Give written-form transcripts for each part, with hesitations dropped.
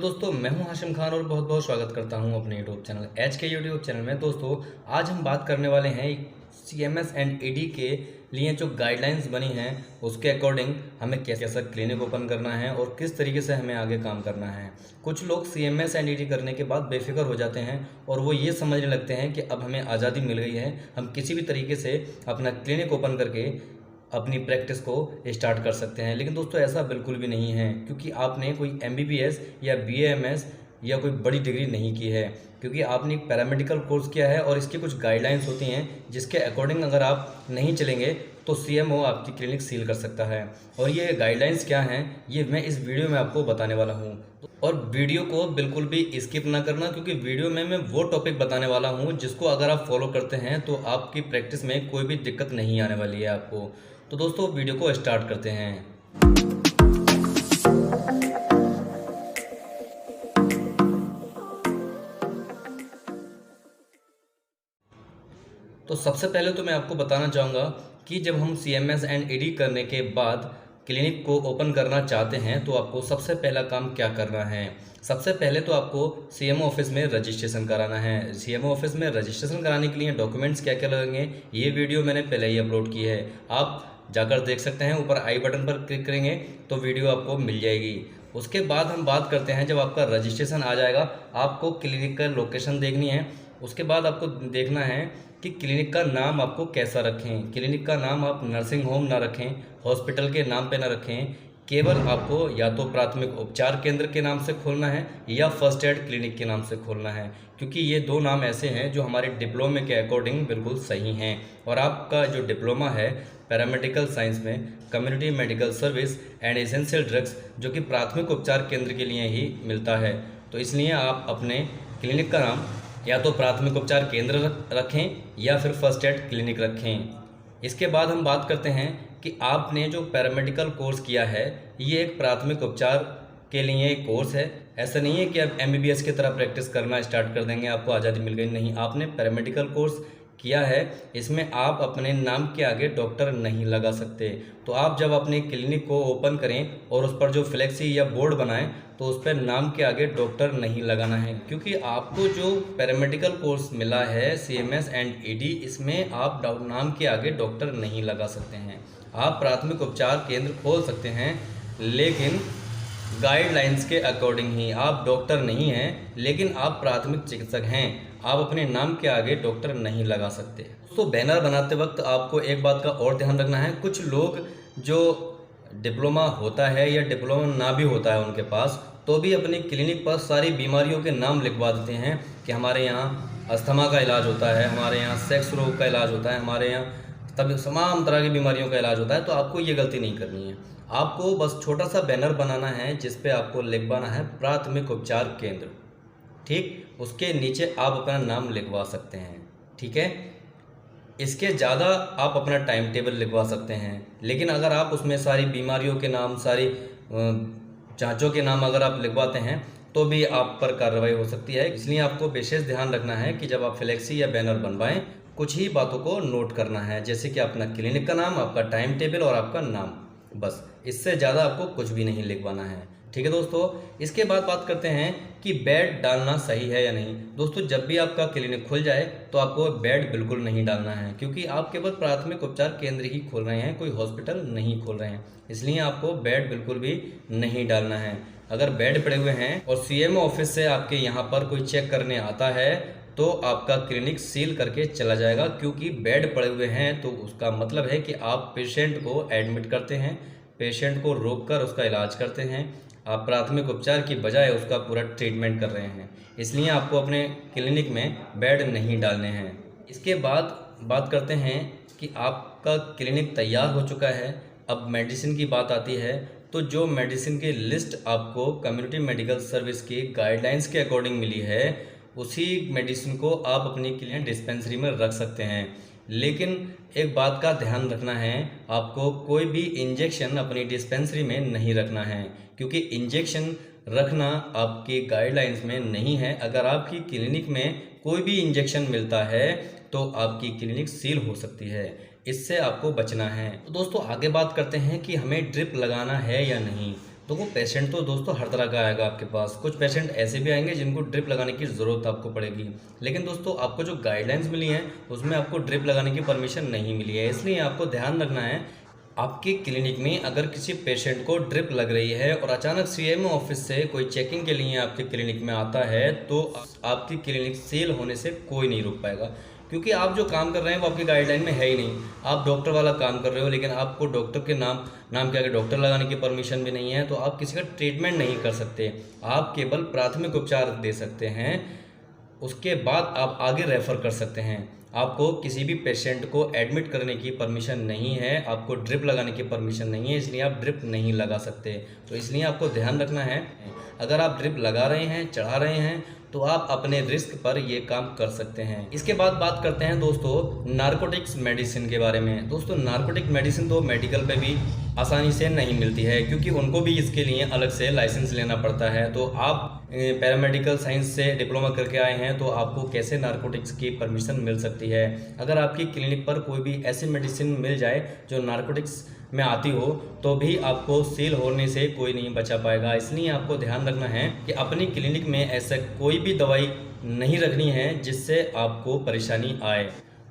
दोस्तों मैं हूं हाशिम खान और बहुत बहुत स्वागत करता हूं अपने यूट्यूब चैनल एच के यूट्यूब चैनल में। दोस्तों आज हम बात करने वाले हैं सीएमएस एंड ईडी के लिए जो गाइडलाइंस बनी हैं उसके अकॉर्डिंग हमें कैसा क्लिनिक ओपन करना है और किस तरीके से हमें आगे काम करना है। कुछ लोग सीएमएस एंड ईडी करने के बाद बेफिक्र हो जाते हैं और वो ये समझने लगते हैं कि अब हमें आज़ादी मिल गई है, हम किसी भी तरीके से अपना क्लिनिक ओपन करके अपनी प्रैक्टिस को स्टार्ट कर सकते हैं। लेकिन दोस्तों ऐसा बिल्कुल भी नहीं है, क्योंकि आपने कोई एमबीबीएस या बीएएमएस या कोई बड़ी डिग्री नहीं की है, क्योंकि आपने एक पैरामेडिकल कोर्स किया है और इसकी कुछ गाइडलाइंस होती हैं जिसके अकॉर्डिंग अगर आप नहीं चलेंगे तो सीएमओ आपकी क्लिनिक सील कर सकता है। और ये गाइडलाइंस क्या हैं ये मैं इस वीडियो में आपको बताने वाला हूँ। और वीडियो को बिल्कुल भी स्किप ना करना, क्योंकि वीडियो में मैं वो टॉपिक बताने वाला हूँ जिसको अगर आप फॉलो करते हैं तो आपकी प्रैक्टिस में कोई भी दिक्कत नहीं आने वाली है आपको। तो दोस्तों वीडियो को स्टार्ट करते हैं। तो सबसे पहले तो मैं आपको बताना चाहूँगा कि जब हम सीएमएस एंड ईडी करने के बाद क्लिनिक को ओपन करना चाहते हैं तो आपको सबसे पहला काम क्या करना है। सबसे पहले तो आपको सीएमओ ऑफिस में रजिस्ट्रेशन कराना है। सीएमओ ऑफिस में रजिस्ट्रेशन कराने के लिए डॉक्यूमेंट्स क्या क्या लगेंगे ये वीडियो मैंने पहले ही अपलोड की है, आप जाकर देख सकते हैं। ऊपर आई बटन पर क्लिक करेंगे तो वीडियो आपको मिल जाएगी। उसके बाद हम बात करते हैं, जब आपका रजिस्ट्रेशन आ जाएगा आपको क्लिनिक का लोकेशन देखनी है। उसके बाद आपको देखना है कि क्लिनिक का नाम आपको कैसा रखें। क्लिनिक का नाम आप नर्सिंग होम ना रखें, हॉस्पिटल के नाम पे ना रखें, केवल आपको या तो प्राथमिक उपचार केंद्र के नाम से खोलना है या फर्स्ट एड क्लिनिक के नाम से खोलना है, क्योंकि ये दो नाम ऐसे हैं जो हमारे डिप्लोमे के अकॉर्डिंग बिल्कुल सही हैं। और आपका जो डिप्लोमा है पैरामेडिकल साइंस में community medical service and essential drugs, जो कि प्राथमिक उपचार केंद्र के लिए ही मिलता है, तो इसलिए आप अपने क्लिनिक का नाम या तो प्राथमिक उपचार केंद्र रखें या फिर फर्स्ट एड क्लिनिक रखें। इसके बाद हम बात करते हैं कि आपने जो पैरामेडिकल कोर्स किया है ये एक प्राथमिक उपचार के लिए एक कोर्स है। ऐसा नहीं है कि आप एमबीबीएस की तरह प्रैक्टिस करना स्टार्ट कर देंगे आपको आज़ादी मिल गई, नहीं। आपने पैरामेडिकल कोर्स किया है, इसमें आप अपने नाम के आगे डॉक्टर नहीं लगा सकते। तो आप जब अपने क्लिनिक को ओपन करें और उस पर जो फ्लेक्सी या बोर्ड बनाएं तो उस पर नाम के आगे डॉक्टर नहीं लगाना है, क्योंकि आपको जो पैरामेडिकल कोर्स मिला है सीएमएस एंड ईडी, इसमें आप नाम के आगे डॉक्टर नहीं लगा सकते हैं। आप प्राथमिक उपचार केंद्र खोल सकते हैं लेकिन गाइडलाइंस के अकॉर्डिंग ही। आप डॉक्टर नहीं हैं लेकिन आप प्राथमिक चिकित्सक हैं, आप अपने नाम के आगे डॉक्टर नहीं लगा सकते। तो बैनर बनाते वक्त आपको एक बात का और ध्यान रखना है, कुछ लोग जो डिप्लोमा होता है या डिप्लोमा ना भी होता है उनके पास, तो भी अपनी क्लिनिक पर सारी बीमारियों के नाम लिखवा देते हैं कि हमारे यहाँ अस्थमा का इलाज होता है, हमारे यहाँ सेक्स रोग का इलाज होता है, हमारे यहाँ तभी तमाम तरह की बीमारियों का इलाज होता है। तो आपको ये गलती नहीं करनी है, आपको बस छोटा सा बैनर बनाना है जिस पे आपको लिखवाना है प्राथमिक उपचार केंद्र, ठीक। उसके नीचे आप अपना नाम लिखवा सकते हैं, ठीक है। इसके ज़्यादा आप अपना टाइम टेबल लिखवा सकते हैं, लेकिन अगर आप उसमें सारी बीमारियों के नाम, सारी जांचों के नाम अगर आप लिखवाते हैं तो भी आप पर कार्रवाई हो सकती है। इसलिए आपको विशेष ध्यान रखना है कि जब आप फ्लेक्सी या बैनर बनवाएं कुछ ही बातों को नोट करना है, जैसे कि अपना क्लिनिक का नाम, आपका टाइम टेबल और आपका नाम, बस। इससे ज़्यादा आपको कुछ भी नहीं लिखवाना है, ठीक है दोस्तों। इसके बाद बात करते हैं कि बेड डालना सही है या नहीं। दोस्तों जब भी आपका क्लिनिक खुल जाए तो आपको बेड बिल्कुल नहीं डालना है, क्योंकि आप केवल प्राथमिक उपचार केंद्र ही खोल रहे हैं, कोई हॉस्पिटल नहीं खोल रहे हैं, इसलिए आपको बेड बिल्कुल भी नहीं डालना है। अगर बेड पड़े हुए हैं और सीएमओ ऑफिस से आपके यहाँ पर कोई चेक करने आता है तो आपका क्लिनिक सील करके चला जाएगा, क्योंकि बेड पड़े हुए हैं तो उसका मतलब है कि आप पेशेंट को एडमिट करते हैं, पेशेंट को रोककर उसका इलाज करते हैं, आप प्राथमिक उपचार की बजाय उसका पूरा ट्रीटमेंट कर रहे हैं, इसलिए आपको अपने क्लिनिक में बेड नहीं डालने हैं। इसके बाद बात करते हैं कि आपका क्लिनिक तैयार हो चुका है, अब मेडिसिन की बात आती है। तो जो मेडिसिन की लिस्ट आपको कम्युनिटी मेडिकल सर्विस की गाइडलाइंस के अकॉर्डिंग मिली है उसी मेडिसिन को आप अपनी क्लिनिक डिस्पेंसरी में रख सकते हैं। लेकिन एक बात का ध्यान रखना है, आपको कोई भी इंजेक्शन अपनी डिस्पेंसरी में नहीं रखना है, क्योंकि इंजेक्शन रखना आपकी गाइडलाइंस में नहीं है। अगर आपकी क्लिनिक में कोई भी इंजेक्शन मिलता है तो आपकी क्लिनिक सील हो सकती है, इससे आपको बचना है। तो दोस्तों आगे बात करते हैं कि हमें ड्रिप लगाना है या नहीं। तो वो पेशेंट तो दोस्तों हर तरह का आएगा आपके पास। कुछ पेशेंट ऐसे भी आएंगे जिनको ड्रिप लगाने की ज़रूरत आपको पड़ेगी, लेकिन दोस्तों आपको जो गाइडलाइंस मिली हैं उसमें आपको ड्रिप लगाने की परमिशन नहीं मिली है। इसलिए आपको ध्यान रखना है, आपके क्लिनिक में अगर किसी पेशेंट को ड्रिप लग रही है और अचानक सीएमओ ऑफिस से कोई चेकिंग के लिए आपके क्लिनिक में आता है, तो आपकी क्लिनिक सेल होने से कोई नहीं रोक पाएगा, क्योंकि आप जो काम कर रहे हैं वो आपकी गाइडलाइन में है ही नहीं। आप डॉक्टर वाला काम कर रहे हो, लेकिन आपको डॉक्टर के नाम के आगे डॉक्टर लगाने की परमिशन भी नहीं है, तो आप किसी का ट्रीटमेंट नहीं कर सकते। आप केवल प्राथमिक उपचार दे सकते हैं, उसके बाद आप आगे रेफ़र कर सकते हैं। आपको किसी भी पेशेंट को एडमिट करने की परमिशन नहीं है, आपको ड्रिप लगाने की परमिशन नहीं है, इसलिए आप ड्रिप नहीं लगा सकते। तो इसलिए आपको ध्यान रखना है, अगर आप ड्रिप लगा रहे हैं, चढ़ा रहे हैं, तो आप अपने रिस्क पर ये काम कर सकते हैं। इसके बाद बात करते हैं दोस्तों नारकोटिक्स मेडिसिन के बारे में। दोस्तों नारकोटिक मेडिसिन तो मेडिकल पे भी आसानी से नहीं मिलती है, क्योंकि उनको भी इसके लिए अलग से लाइसेंस लेना पड़ता है। तो आप पैरामेडिकल साइंस से डिप्लोमा करके आए हैं, तो आपको कैसे नारकोटिक्स की परमिशन मिल सकती है? अगर आपकी क्लिनिक पर कोई भी ऐसी मेडिसिन मिल जाए जो नारकोटिक्स में आती हो, तो भी आपको सील होने से कोई नहीं बचा पाएगा। इसलिए आपको ध्यान रखना है कि अपनी क्लिनिक में ऐसा कोई भी दवाई नहीं रखनी है जिससे आपको परेशानी आए।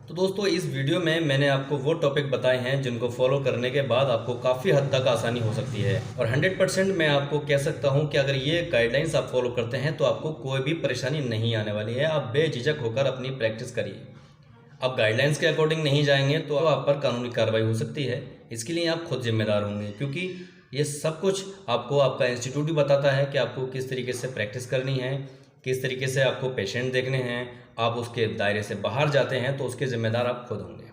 तो दोस्तों इस वीडियो में मैंने आपको वो टॉपिक बताए हैं जिनको फॉलो करने के बाद आपको काफ़ी हद तक आसानी हो सकती है, और 100% मैं आपको कह सकता हूं कि अगर ये गाइडलाइंस आप फॉलो करते हैं तो आपको कोई भी परेशानी नहीं आने वाली है। आप बेझिझक होकर अपनी प्रैक्टिस करिए। आप गाइडलाइंस के अकॉर्डिंग नहीं जाएंगे तो आप पर कानूनी कार्रवाई हो सकती है। इसके लिए आप खुद जिम्मेदार होंगे, क्योंकि ये सब कुछ आपको आपका इंस्टीट्यूट भी बताता है कि आपको किस तरीके से प्रैक्टिस करनी है, किस तरीके से आपको पेशेंट देखने हैं। आप उसके दायरे से बाहर जाते हैं तो उसके ज़िम्मेदार आप खुद होंगे।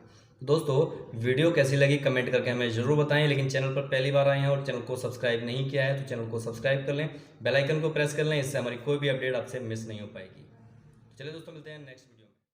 दोस्तों वीडियो कैसी लगी कमेंट करके हमें ज़रूर बताएं, लेकिन चैनल पर पहली बार आए हैं और चैनल को सब्सक्राइब नहीं किया है तो चैनल को सब्सक्राइब कर लें, बेल आइकन को प्रेस कर लें, इससे हमारी कोई भी अपडेट आपसे मिस नहीं हो पाएगी। चलिए दोस्तों मिलते हैं नेक्स्ट